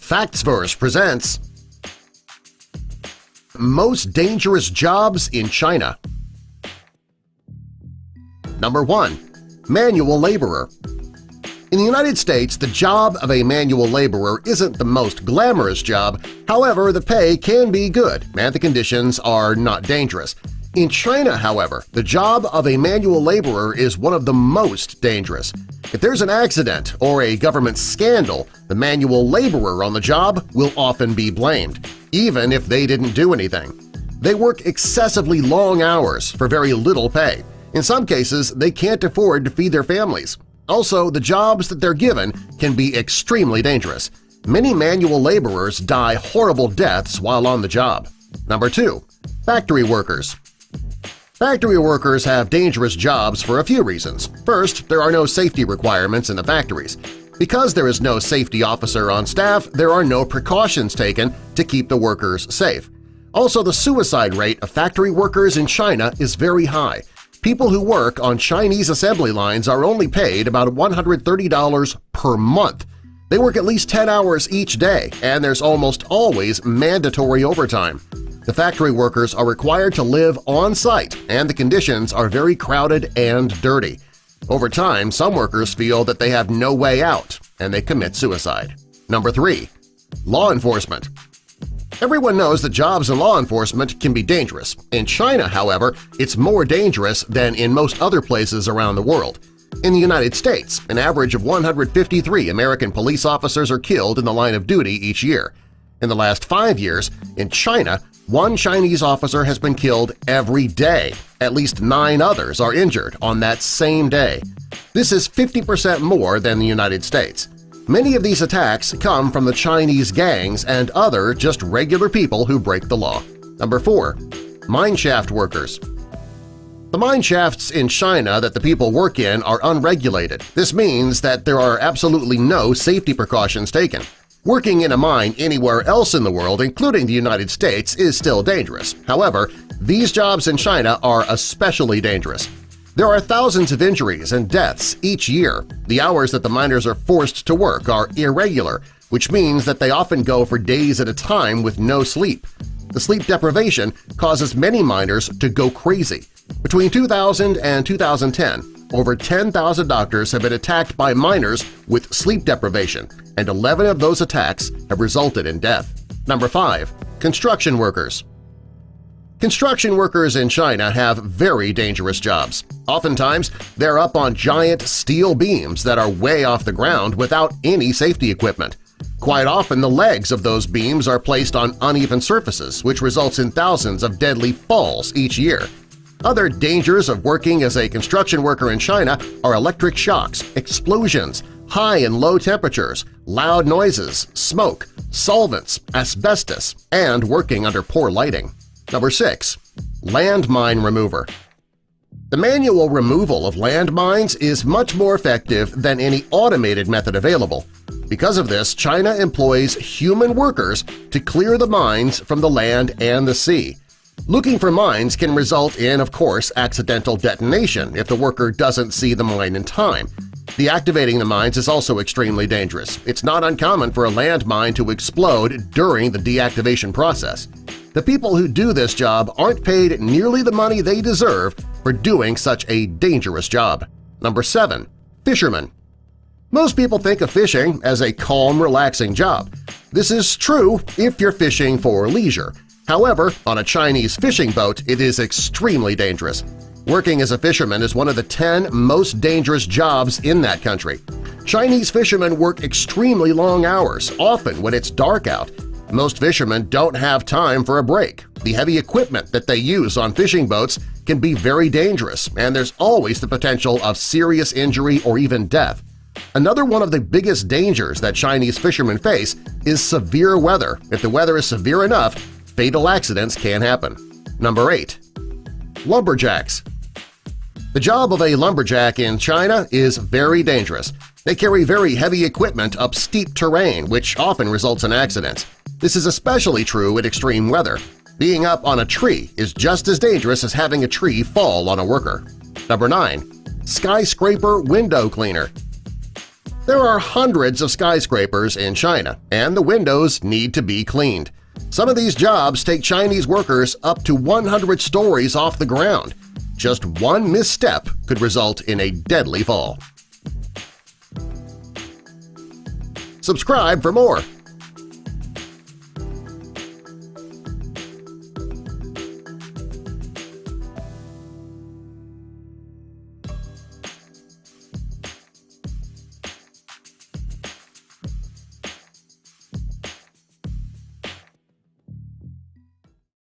Factsverse presents Most Dangerous Jobs in China. Number 1. Manual Laborer. In the United States, the job of a manual laborer isn't the most glamorous job, however the pay can be good and the conditions are not dangerous. In China, however, the job of a manual laborer is one of the most dangerous. If there's an accident or a government scandal, the manual laborer on the job will often be blamed, even if they didn't do anything. They work excessively long hours for very little pay. In some cases, they can't afford to feed their families. Also, the jobs that they're given can be extremely dangerous. Many manual laborers die horrible deaths while on the job. Number 2. Factory workers. Factory workers have dangerous jobs for a few reasons. First, there are no safety requirements in the factories. Because there is no safety officer on staff, there are no precautions taken to keep the workers safe. Also, the suicide rate of factory workers in China is very high. People who work on Chinese assembly lines are only paid about $130 per month. They work at least 10 hours each day, and there's almost always mandatory overtime. The factory workers are required to live on-site, and the conditions are very crowded and dirty. Over time, some workers feel that they have no way out, and they commit suicide. Number 3. Law enforcement. Everyone knows that jobs in law enforcement can be dangerous. In China, however, it's more dangerous than in most other places around the world. In the United States, an average of 153 American police officers are killed in the line of duty each year. In the last 5 years, in China, one Chinese officer has been killed every day. At least 9 others are injured on that same day. This is 50% more than the United States. Many of these attacks come from the Chinese gangs and other just regular people who break the law. Number 4. Mineshaft workers. The mine shafts in China that the people work in are unregulated. This means that there are absolutely no safety precautions taken. Working in a mine anywhere else in the world, including the United States, is still dangerous. However, these jobs in China are especially dangerous. There are thousands of injuries and deaths each year. The hours that the miners are forced to work are irregular, which means that they often go for days at a time with no sleep. The sleep deprivation causes many miners to go crazy. Between 2000 and 2010, over 10,000 doctors have been attacked by miners with sleep deprivation, and 11 of those attacks have resulted in death. Number 5. Construction workers. Construction workers in China have very dangerous jobs. Oftentimes, they're up on giant steel beams that are way off the ground without any safety equipment. Quite often, the legs of those beams are placed on uneven surfaces, which results in thousands of deadly falls each year. Other dangers of working as a construction worker in China are electric shocks, explosions, high and low temperatures, loud noises, smoke, solvents, asbestos, and working under poor lighting. Number 6. Landmine remover. The manual removal of landmines is much more effective than any automated method available. Because of this, China employs human workers to clear the mines from the land and the sea. Looking for mines can result in, of course, accidental detonation if the worker doesn't see the mine in time. Deactivating the mines is also extremely dangerous. It's not uncommon for a landmine to explode during the deactivation process. The people who do this job aren't paid nearly the money they deserve for doing such a dangerous job. Number 7. Fishermen. Most people think of fishing as a calm, relaxing job. This is true if you're fishing for leisure. However, on a Chinese fishing boat, it is extremely dangerous. Working as a fisherman is one of the 10 most dangerous jobs in that country. Chinese fishermen work extremely long hours, often when it's dark out. Most fishermen don't have time for a break. The heavy equipment that they use on fishing boats can be very dangerous, and there's always the potential of serious injury or even death. Another one of the biggest dangers that Chinese fishermen face is severe weather. If the weather is severe enough, fatal accidents can happen. Number 8. Lumberjacks. The job of a lumberjack in China is very dangerous. They carry very heavy equipment up steep terrain, which often results in accidents. This is especially true in extreme weather. Being up on a tree is just as dangerous as having a tree fall on a worker. Number 9. Skyscraper window cleaner. There are hundreds of skyscrapers in China, and the windows need to be cleaned. Some of these jobs take Chinese workers up to 100 stories off the ground. Just one misstep could result in a deadly fall. Subscribe for more.